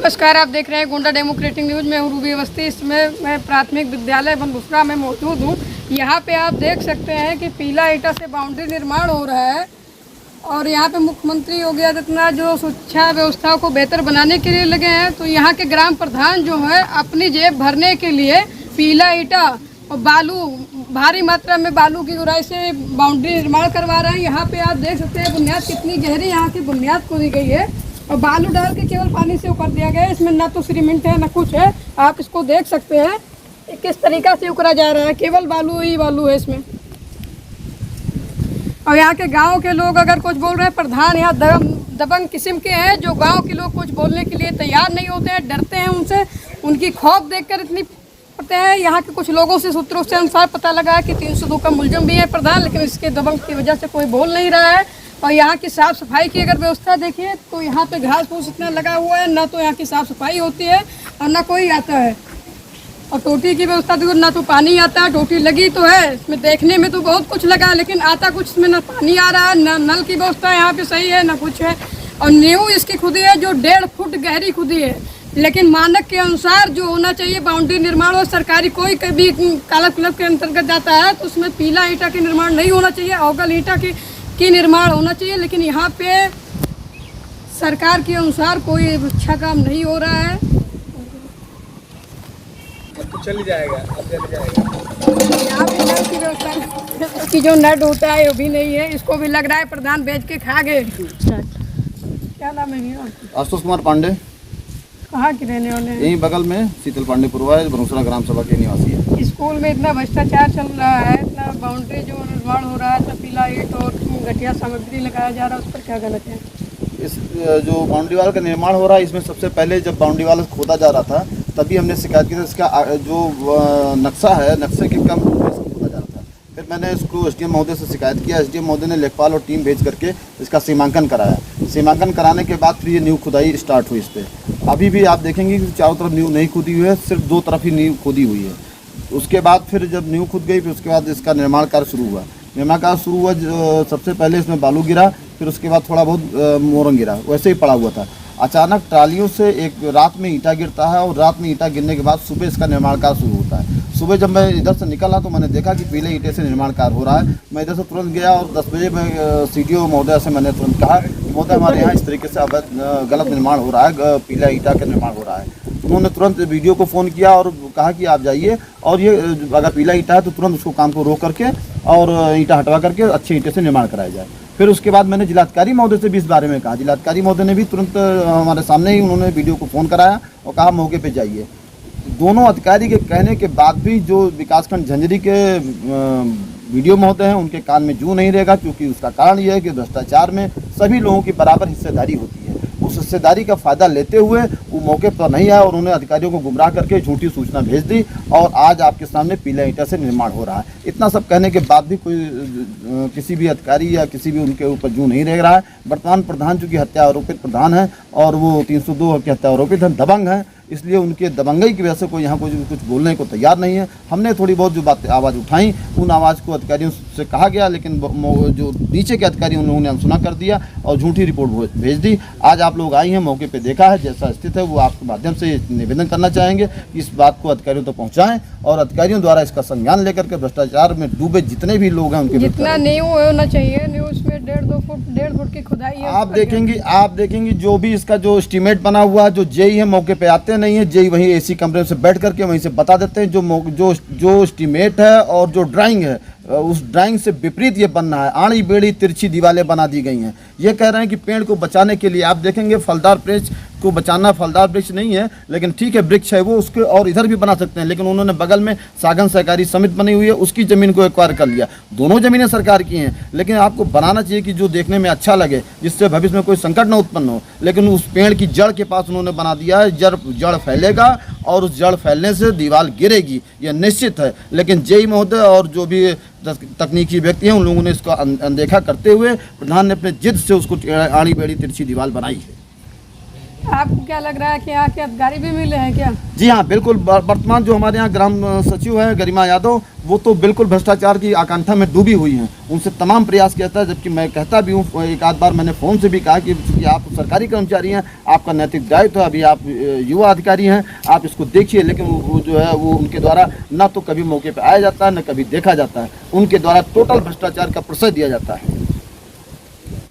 नमस्कार, आप देख रहे हैं गोंडा डेमोक्रेटिक न्यूज़। मैं हूँ रूबी अवस्थी। इसमें मैं प्राथमिक विद्यालय बनबुसरा में मौजूद हूँ। यहाँ पे आप देख सकते हैं कि पीला ईटा से बाउंड्री निर्माण हो रहा है और यहाँ पे मुख्यमंत्री योगी आदित्यनाथ जो शिक्षा व्यवस्था को बेहतर बनाने के लिए लगे हैं, तो यहाँ के ग्राम प्रधान जो है अपनी जेब भरने के लिए पीला ईटा और बालू, भारी मात्रा में बालू की गुराई से बाउंड्री निर्माण करवा रहे हैं। यहाँ पे आप देख सकते हैं बुनियाद कितनी गहरी यहाँ की बुनियाद खोदी गई है और बालू डाल के केवल पानी से ऊपर दिया गया है। इसमें ना तो सीमेंट है ना कुछ है। आप इसको देख सकते हैं किस तरीका से उकरा जा रहा है, केवल बालू ही बालू है इसमें। और यहाँ के गांव के लोग अगर कुछ बोल रहे हैं, प्रधान यहाँ दबंग किस्म के हैं जो गांव के लोग कुछ बोलने के लिए तैयार नहीं होते हैं, डरते हैं उनसे। उनकी खौफ देखकर इतनी पता है। यहाँ के कुछ लोगों से सूत्रों से अनुसार पता लगा है कि 302 का मुलजम भी है प्रधान, लेकिन इसके दबंग की वजह से कोई बोल नहीं रहा है। और यहाँ की साफ़ सफाई की अगर व्यवस्था देखिए तो यहाँ पे घास फूस इतना लगा हुआ है, ना तो यहाँ की साफ़ सफाई होती है और ना कोई आता है। और टोटी की व्यवस्था देखो, ना तो पानी आता है। टोटी लगी तो है, इसमें देखने में तो बहुत कुछ लगा, लेकिन आता कुछ इसमें ना पानी आ रहा है, ना नल की व्यवस्था यहाँ पे सही है, ना कुछ है। और नींव इसकी खुदी है जो 1.5 फुट गहरी खुदी है, लेकिन मानक के अनुसार जो होना चाहिए बाउंड्री निर्माण और सरकारी कोई कभी काला क्लब के अंतर्गत जाता है तो उसमें पीला ईटा के निर्माण नहीं होना चाहिए, अवगल ईटा की निर्माण होना चाहिए। लेकिन यहाँ पे सरकार के अनुसार कोई अच्छा काम नहीं हो रहा है। चल जाएगा, अब चल जाएगा। यहाँ पे नल की व्यवस्था, इसकी जो नट होता है वो भी नहीं है। इसको भी लग रहा है प्रधान बेच के खा गए। क्या नाम है भैया? आशुतोष कुमार पांडे। कहाँ के रहने वाले हैं? यहीं बगल में शीतल पांडे पुरवा है, बनबुसरा ग्राम सभा के निवासी है। स्कूल में इतना भ्रष्टाचार चल रहा है, इतना बाउंड्री जो निर्माण हो रहा है, इतना पीला ईट और घटिया सामग्री लगाया जा रहा है, उस पर क्या गलत है? इस जो बाउंड्री वाल का निर्माण हो रहा है, इसमें सबसे पहले जब बाउंड्री वाल खोदा जा रहा था तभी हमने शिकायत की थी। इसका जो नक्शा है, नक्शे के कम रूप में इसको खोदा जा रहा था। फिर मैंने इसको एसडीएम महोदय से शिकायत किया। एसडीएम महोदय ने लेखपाल और टीम भेज करके इसका सीमांकन कराया। सीमांकन कराने के बाद फिर ये नींव खुदाई स्टार्ट हुई इस पर। अभी भी आप देखेंगे कि चारों तरफ नींव नहीं खुदी हुई है, सिर्फ 2 तरफ ही नींव खुदी हुई है। उसके बाद फिर जब नींव खुद गई, फिर उसके बाद इसका निर्माण कार्य शुरू हुआ। निर्माण कार्य शुरू हुआ, सबसे पहले इसमें बालू गिरा, फिर उसके बाद थोड़ा बहुत मोरंग गिरा, वैसे ही पड़ा हुआ था। अचानक ट्रालियों से एक रात में ईंटा गिरता है और रात में ईंटा गिरने के बाद सुबह इसका निर्माण कार्य शुरू होता है। सुबह जब मैं इधर से निकला तो मैंने देखा कि पीले ईंटे से निर्माण कार्य हो रहा है। मैं इधर से तुरंत गया और 10 बजे में सीडीओ महोदय से मैंने तुरंत कहा कि महोदय हमारे यहाँ इस तरीके से गलत निर्माण हो रहा है, पीला ईंटा का निर्माण हो रहा है। उन्होंने तुरंत वीडियो को फ़ोन किया और कहा कि आप जाइए और ये अगर पीला ईंटा है तो तुरंत उसको काम को रोक करके और ईंटा हटवा करके अच्छे ईंटे से निर्माण कराया जाए। फिर उसके बाद मैंने जिलाधिकारी महोदय से भी इस बारे में कहा। जिलाधिकारी महोदय ने भी तुरंत हमारे सामने ही उन्होंने वीडियो को फ़ोन कराया और कहा मौके पे जाइए। दोनों अधिकारी के कहने के बाद भी जो विकासखंड झंझरी के वीडियो महोदय हैं उनके कान में जूं नहीं रहेगा, क्योंकि उसका कारण यह है कि भ्रष्टाचार में सभी लोगों की बराबर हिस्सेदारी होती है। उस हिस्सेदारी का फ़ायदा लेते हुए वो मौके पर नहीं आया और उन्होंने अधिकारियों को गुमराह करके झूठी सूचना भेज दी और आज आपके सामने पीला ईंटा से निर्माण हो रहा है। इतना सब कहने के बाद भी कोई किसी भी अधिकारी या किसी भी उनके ऊपर जूं नहीं रह रहा है। वर्तमान प्रधान चूँकि हत्या आरोपित प्रधान है और वो 302 के हत्या आरोपित हैं, दबंग हैं, इसलिए उनके दबंगई की वजह से कोई यहाँ कुछ बोलने को तैयार नहीं है। हमने थोड़ी बहुत जो बातें आवाज़ उठाई, उन आवाज़ को अधिकारियों से कहा गया, लेकिन जो नीचे के अधिकारी उन लोगों ने अनसुना कर दिया और झूठी रिपोर्ट भेज दी। आज आप लोग आई हैं, मौके पे देखा है, जैसा स्थित है वो आपके माध्यम से निवेदन करना चाहेंगे कि इस बात को अधिकारियों तक पहुँचाएँ और अधिकारियों द्वारा इसका संज्ञान लेकर के भ्रष्टाचार में डूबे जितने भी लोग हैं उनके जितना नींव होना चाहिए, नींव उसमें 1.5 फुट की खुदाई है। आप देखेंगे जो भी इसका जो एस्टीमेट बना हुआ, जो जेई है मौके पे आते नहीं है। जेई वहीं एसी कमरे से बैठ करके वहीं से बता देते हैं जो एस्टीमेट है और जो ड्राइंग है उस ड्राइंग से विपरीत ये बनना है। आड़ी बेड़ी तिरछी दीवारें बना दी गई हैं। ये कह रहे हैं कि पेड़ को बचाने के लिए आप देखेंगे फलदार वृक्ष को बचाना, फलदार वृक्ष नहीं है लेकिन ठीक है वृक्ष है वो, उसके और इधर भी बना सकते हैं, लेकिन उन्होंने बगल में सागन सहकारी समिति बनी हुई है उसकी ज़मीन को एक्वायर कर लिया। दोनों ज़मीनें सरकार की हैं, लेकिन आपको बनाना चाहिए कि जो देखने में अच्छा लगे, जिससे भविष्य में कोई संकट न उत्पन्न हो। लेकिन उस पेड़ की जड़ के पास उन्होंने बना दिया है, जड़ फैलेगा और उस जड़ फैलने से दीवार गिरेगी, यह निश्चित है। लेकिन जेई महोदय और जो भी तकनीकी व्यक्ति हैं उन लोगों ने इसको अनदेखा करते हुए प्रधान ने अपने जिद से उसको आड़ी बेड़ी तिरछी दीवार बनाई है। आपको क्या लग रहा है कि यहाँ के अधिकारी भी मिले हैं क्या? जी हाँ, बिल्कुल। वर्तमान जो हमारे यहाँ ग्राम सचिव है गरिमा यादव, वो तो बिल्कुल भ्रष्टाचार की आकांक्षा में डूबी हुई हैं। उनसे तमाम प्रयास किया था, जबकि मैं कहता भी हूँ, एक आध बार मैंने फ़ोन से भी कहा कि चूँकि आप सरकारी कर्मचारी हैं, आपका नैतिक दायित्व है, अभी आप युवा अधिकारी हैं, आप इसको देखिए। लेकिन वो जो है वो उनके द्वारा ना तो कभी मौके पर आया जाता है, न कभी देखा जाता है। उनके द्वारा टोटल भ्रष्टाचार का परिचय दिया जाता है।